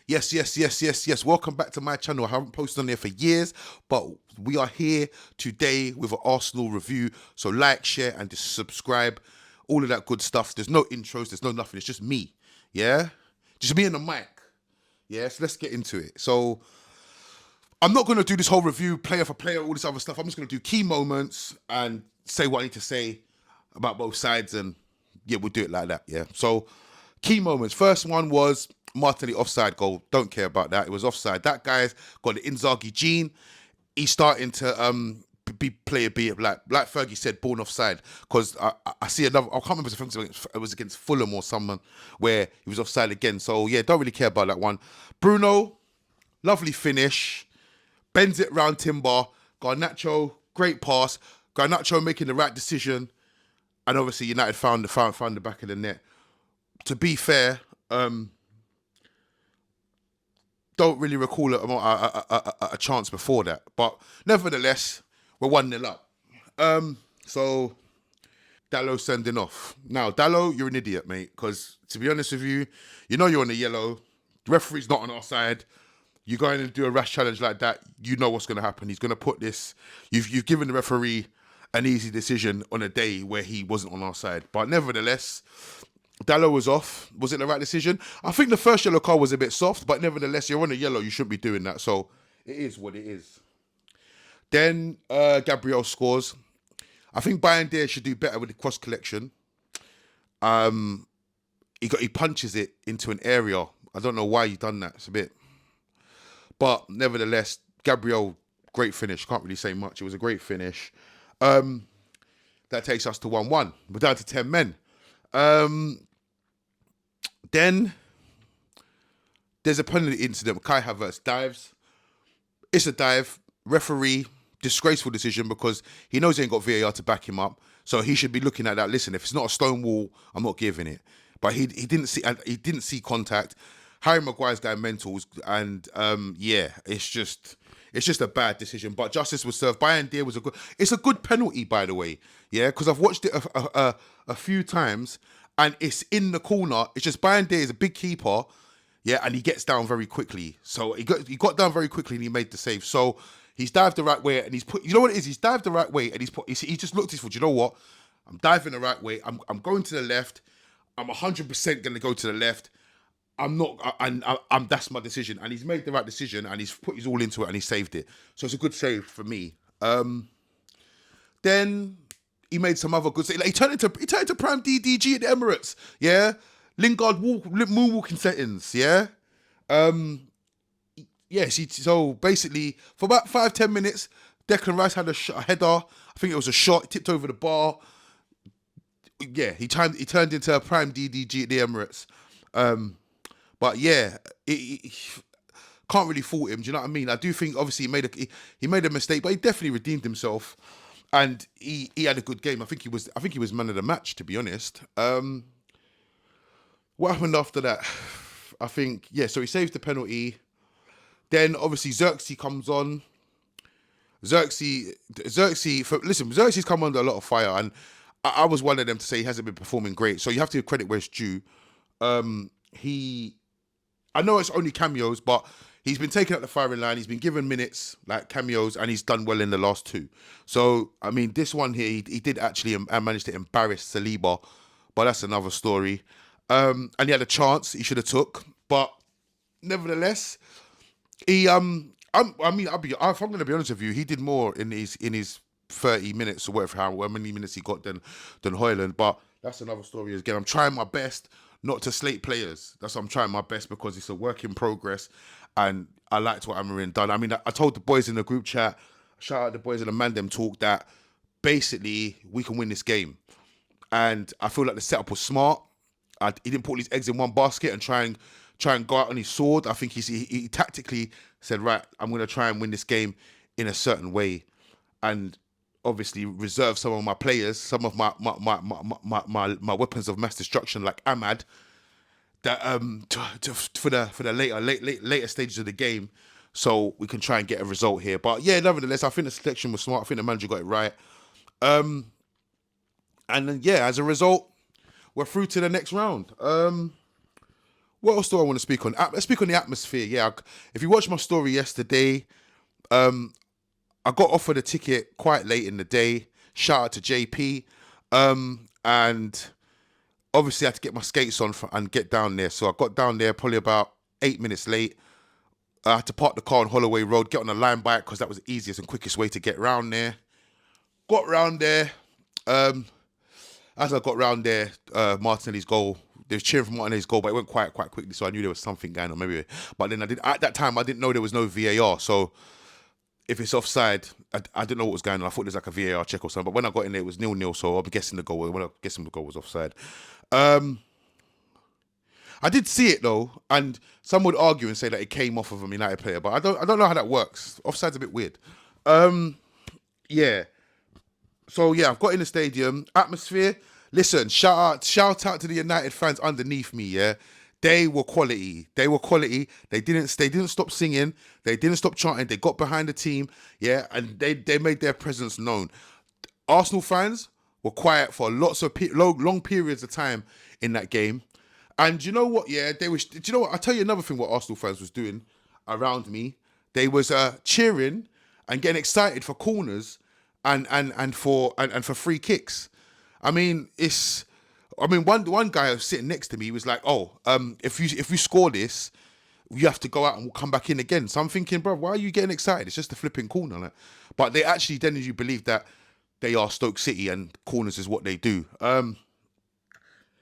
Yes. Welcome back to my channel. I haven't posted on there for years, but we are here today with an Arsenal review. So like, share, and just subscribe. All of that good stuff. There's no intros, there's no nothing. It's just me. Yeah? Just me and the mic. Yeah, so let's get into it. So I'm not going to do this whole review, player for player, all this other stuff. I'm just going to do key moments and say what I need to say about both sides, and yeah, we'll do it like that. Yeah. So key moments. First one was Martinelli offside goal. Don't care about that. It was offside. That guy's got the Inzaghi gene. He's starting to be player B, like Fergie said, born offside. Because I see another. I can't remember if it was against Fulham or someone where he was offside again. So yeah, don't really care about that one. Bruno, lovely finish. Bends it round Timber. Garnacho, great pass. Garnacho making the right decision. And obviously United found the back of the net. To be fair, don't really recall a chance before that. But nevertheless, we're 1-0 up. So Dallo sending off. Now, Dallo, you're an idiot, mate. Because to be honest with you, you know you're on the yellow. The referee's not on our side. You go in and do a rash challenge like that, you know what's going to happen. He's going to put this. You've given the referee an easy decision on a day where he wasn't on our side. But nevertheless, Dallo was off. Was it the right decision? I think the first yellow card was a bit soft, but nevertheless, you're on a yellow. You shouldn't be doing that. So it is what it is. Then Gabriel scores. I think Bayern Dier should do better with the cross collection. He punches it into an area. I don't know why he done that. It's a bit. But nevertheless, Gabriel, great finish. Can't really say much. It was a great finish. That takes us to 1-1. We're down to 10 men. Then there's a penalty incident. Kai Havertz dives. It's a dive. Referee, disgraceful decision because he knows he ain't got VAR to back him up. So he should be looking at that. Listen, if it's not a stone wall, I'm not giving it. But he didn't see contact. Harry Maguire's going mentals, and yeah, it's just a bad decision. But justice was served. Bayern Dier was it's a good penalty, by the way. Yeah, because I've watched it a few times, and it's in the corner. It's just Bayern Dier is a big keeper, yeah, and he gets down very quickly. So he got down very quickly and he made the save. So he's dived the right way and he's put. You know what it is? He's dived the right way and he just looked at his foot. You know what? I'm diving the right way. I'm going to the left. I'm 100% going to go to the left. I'm not, and I'm that's my decision. And he's made the right decision, and he's put his all into it, and he saved it. So it's a good save for me. Then he made some other good save. Like, he turned into prime DDG at the Emirates. Yeah, Lingard moonwalking settings. Yeah, yeah. So basically, for about 5-10 minutes, Declan Rice had a header. I think it was a shot. Tipped over the bar. Yeah, he turned into a prime DDG at the Emirates. But yeah, can't really fault him. Do you know what I mean? I do think obviously he made a mistake, but he definitely redeemed himself, and he had a good game. I think he was man of the match, to be honest. What happened after that? I think yeah. So he saves the penalty. Then obviously Xerxes comes on. Xerxes come under a lot of fire, and I was one of them to say he hasn't been performing great. So you have to give credit where it's due. I know it's only cameos, but he's been taken at the firing line. He's been given minutes, like cameos, and he's done well in the last two. So, I mean, this one here, he did actually manage to embarrass Saliba, but that's another story. And he had a chance he should have took, but nevertheless, he if I'm going to be honest with you, he did more in his 30 minutes or whatever, how many minutes he got than Højlund. But that's another story. Again, I'm trying my best not to slate players. That's what I'm trying my best, because it's a work in progress, and I liked what Amarin done. I mean, I told the boys in the group chat, shout out the boys in the Mandem talk, that basically we can win this game, and I feel like the setup was smart. He didn't put all his eggs in one basket and try and go out on his sword. I think he tactically said, right, I'm going to try and win this game in a certain way, and obviously reserve some of my players, some of my weapons of mass destruction, like Ahmad, that for the later stages of the game, so we can try and get a result here. But yeah, nevertheless, I think the selection was smart. I think the manager got it right. And then yeah, as a result, we're through to the next round. what else do I want to speak on? Let's speak on the atmosphere. Yeah, if you watched my story yesterday, I got offered a ticket quite late in the day. Shout out to JP. And obviously I had to get my skates on and get down there. So I got down there probably about 8 minutes late. I had to park the car on Holloway Road, get on a line bike because that was the easiest and quickest way to get round there. Got round there. As I got round there, Martinelli's goal. They was cheering for Martinelli's goal, but it went quite quickly, so I knew there was something going on. Maybe, but then at that time I didn't know there was no VAR. So if it's offside, I didn't know what was going on. I thought there's like a VAR check or something. But when I got in there, it was 0-0. So I'm guessing the goal. Was offside. I did see it though, and some would argue and say that it came off of a United player, but I don't know how that works. Offside's a bit weird. Yeah. So yeah, I've got in the stadium. Atmosphere. Listen, shout out to the United fans underneath me. Yeah, they were quality. They didn't stop singing. They didn't stop chanting. They got behind the team. Yeah, and they made their presence known. Arsenal fans were quiet for lots of long periods of time in that game. And you know what? Yeah, do you know what? I'll tell you another thing what Arsenal fans was doing around me. They was cheering and getting excited for corners and for free kicks. I mean, one guy was sitting next to me was like, "Oh, if you score this, you have to go out and we'll come back in again." So I'm thinking, bro, why are you getting excited? It's just a flipping corner. Like. But they actually genuinely believe that they are Stoke City and corners is what they do.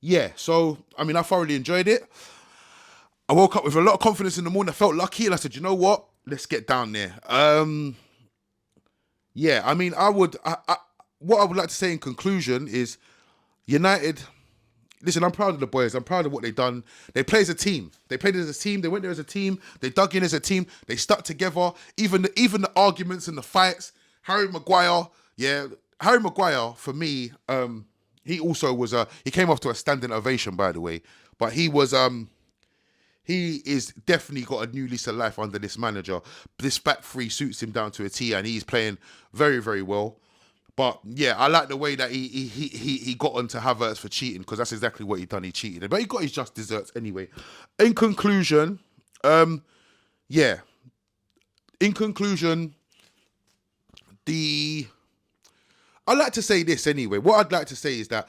Yeah, so, I mean, I thoroughly enjoyed it. I woke up with a lot of confidence in the morning. I felt lucky, and I said, you know what? Let's get down there. Yeah, I mean, what I would like to say in conclusion is United, listen, I'm proud of the boys. I'm proud of what they've done. They play as a team. They played as a team. They went there as a team. They dug in as a team. They stuck together. Even the arguments and the fights. Harry Maguire, for me, he also was he came off to a standing ovation, by the way. But he is definitely got a new lease of life under this manager. This back three suits him down to a T, and he's playing very, very well. But yeah, I like the way that he got onto Havertz for cheating, because that's exactly what he done. He cheated, but he got his just desserts anyway. In conclusion, yeah. In conclusion, I like to say this anyway. What I'd like to say is that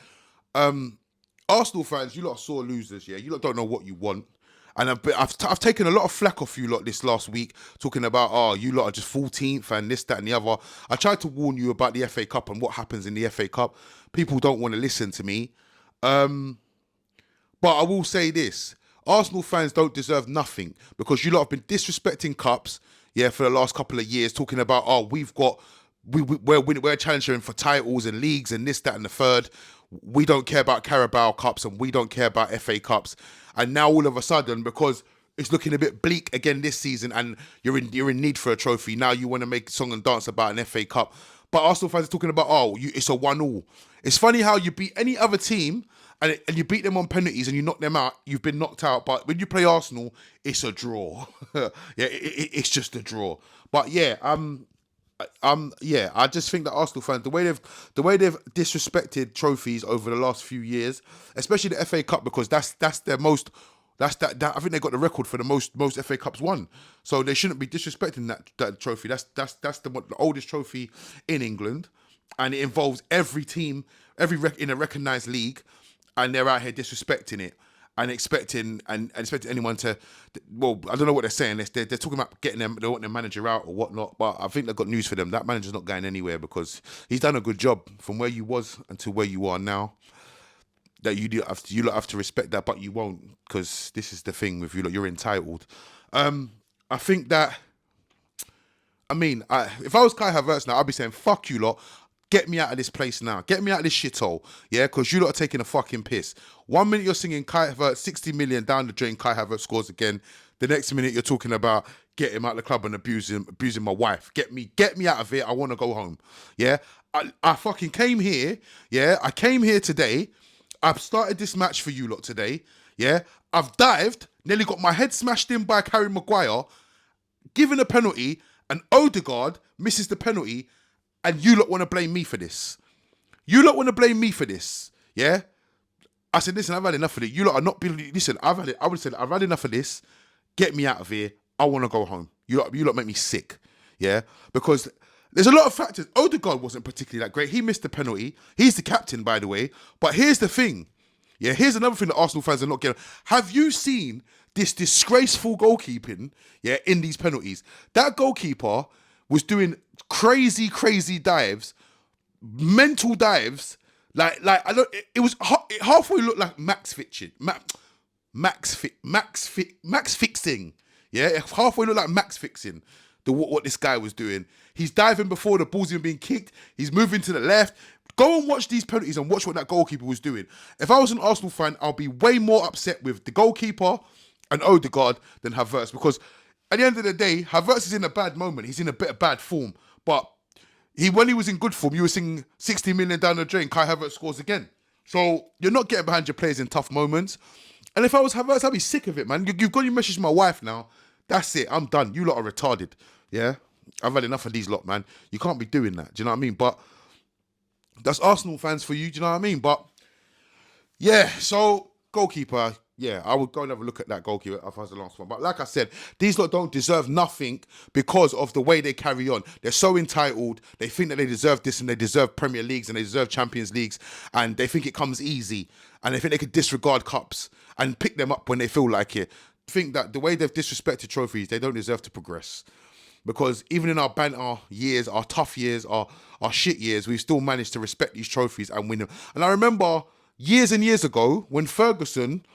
Arsenal fans, you lot are sore losers, yeah? You lot don't know what you want. And I've taken a lot of flack off you lot this last week, talking about, you lot are just 14th and this, that and the other. I tried to warn you about the FA Cup and what happens in the FA Cup. People don't want to listen to me. But I will say this. Arsenal fans don't deserve nothing, because you lot have been disrespecting cups, yeah, for the last couple of years, talking about, we're challenging for titles and leagues and this, that and the third. We don't care about Carabao Cups and we don't care about FA Cups. And now all of a sudden, because it's looking a bit bleak again this season and you're in need for a trophy, now you want to make song and dance about an FA Cup. But Arsenal fans are talking about, it's a 1-1. It's funny how you beat any other team and you beat them on penalties and you knock them out, you've been knocked out. But when you play Arsenal, it's a draw. Yeah, it's just a draw. But yeah, I just think that Arsenal fans, the way they've disrespected trophies over the last few years, especially the FA Cup, because that's their most. I think they got the record for the most FA Cups won. So they shouldn't be disrespecting that trophy. That's the oldest trophy in England, and it involves every team, in a recognised league, and they're out here disrespecting it and expecting anyone to. Well, I don't know what they're saying. They're talking about getting them. They want their manager out or whatnot. But I think they've got news for them. That manager's not going anywhere, because he's done a good job from where you was until where you are now. That you have to respect that, but you won't, because this is the thing with you. You're entitled. I think that. I mean, if I was Kai Havertz now, I'd be saying, "Fuck you lot. Get me out of this place now. Get me out of this shithole." Yeah, because you lot are taking a fucking piss. 1 minute you're singing Kai Havertz, 60 million down the drain, Kai Havertz scores again. The next minute you're talking about get him out of the club and abusing my wife. Get me out of here. I want to go home. Yeah, I fucking came here. Yeah, I came here today. I've started this match for you lot today. Yeah, I've dived, nearly got my head smashed in by Harry Maguire, given a penalty, and Odegaard misses the penalty. And you lot want to blame me for this. Yeah? I said, listen, I've had enough of it. You lot are not being, listen, I would have said, I've had enough of this. Get me out of here. I want to go home. You lot make me sick. Yeah? Because there's a lot of factors. Odegaard wasn't particularly that great. He missed the penalty. He's the captain, by the way. But here's the thing. Yeah, here's another thing that Arsenal fans are not getting. Have you seen this disgraceful goalkeeping, yeah, in these penalties? That goalkeeper was doing crazy, crazy dives, mental dives. Like I don't. It was it halfway looked like max fixing. Max fixing. Yeah, it halfway looked like max fixing. What this guy was doing. He's diving before the ball's even being kicked. He's moving to the left. Go and watch these penalties and watch what that goalkeeper was doing. If I was an Arsenal fan, I'll be way more upset with the goalkeeper and Odegaard than Havertz, because at the end of the day, Havertz is in a bad moment. He's in a bit of bad form. But when he was in good form, you were seeing 60 million down the drain. Kai Havertz scores again. So you're not getting behind your players in tough moments. And if I was Havertz, I'd be sick of it, man. You've got your message to my wife now. That's it. I'm done. You lot are retarded. Yeah? I've had enough of these lot, man. You can't be doing that. Do you know what I mean? But that's Arsenal fans for you. Do you know what I mean? But yeah, so goalkeeper, yeah, I would go and have a look at that goalkeeper if I was the last one. But like I said, these lot don't deserve nothing because of the way they carry on. They're so entitled. They think that they deserve this and they deserve Premier Leagues and they deserve Champions Leagues, and they think it comes easy, and they think they could disregard cups and pick them up when they feel like it. Think that the way they've disrespected trophies, they don't deserve to progress. Because even in our banter years, our tough years, our shit years, we've still managed to respect these trophies and win them. And I remember years and years ago when Ferguson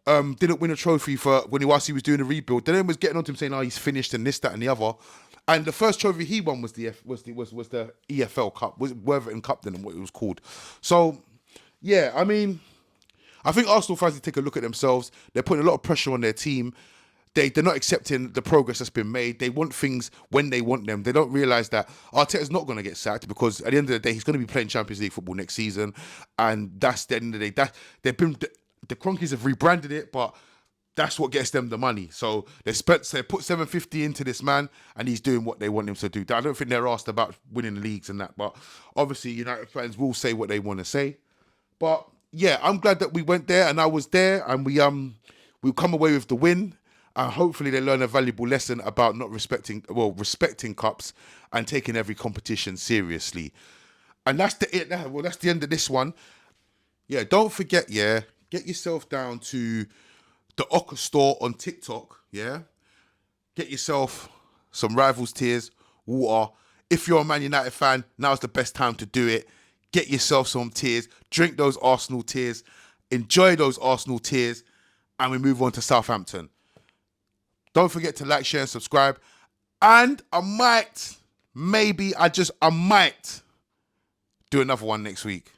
didn't win a trophy whilst he was doing a rebuild, then everyone was getting on to him saying, "Oh, he's finished and this, that, and the other." And the first trophy he won was the EFL Cup, was Worthington Cup then, what it was called. So yeah, I mean, I think Arsenal fans need to take a look at themselves. They're putting a lot of pressure on their team. They're not accepting the progress that's been made. They want things when they want them. They don't realise that Arteta's not going to get sacked, because at the end of the day, he's going to be playing Champions League football next season. And that's the end of the day. The Cronkies have rebranded it, but that's what gets them the money. So they put 750 into this man, and he's doing what they want him to do. I don't think they're asked about winning leagues and that, but obviously United fans will say what they want to say. But yeah, I'm glad that we went there and I was there, and we come away with the win. And hopefully they learn a valuable lesson about respecting cups and taking every competition seriously. And that's the end of this one. Yeah, don't forget, yeah, get yourself down to the Ocker store on TikTok, yeah? Get yourself some Rivals Tears, water. If you're a Man United fan, now's the best time to do it. Get yourself some tears. Drink those Arsenal tears. Enjoy those Arsenal tears. And we move on to Southampton. Don't forget to like, share, and subscribe. And I might do another one next week.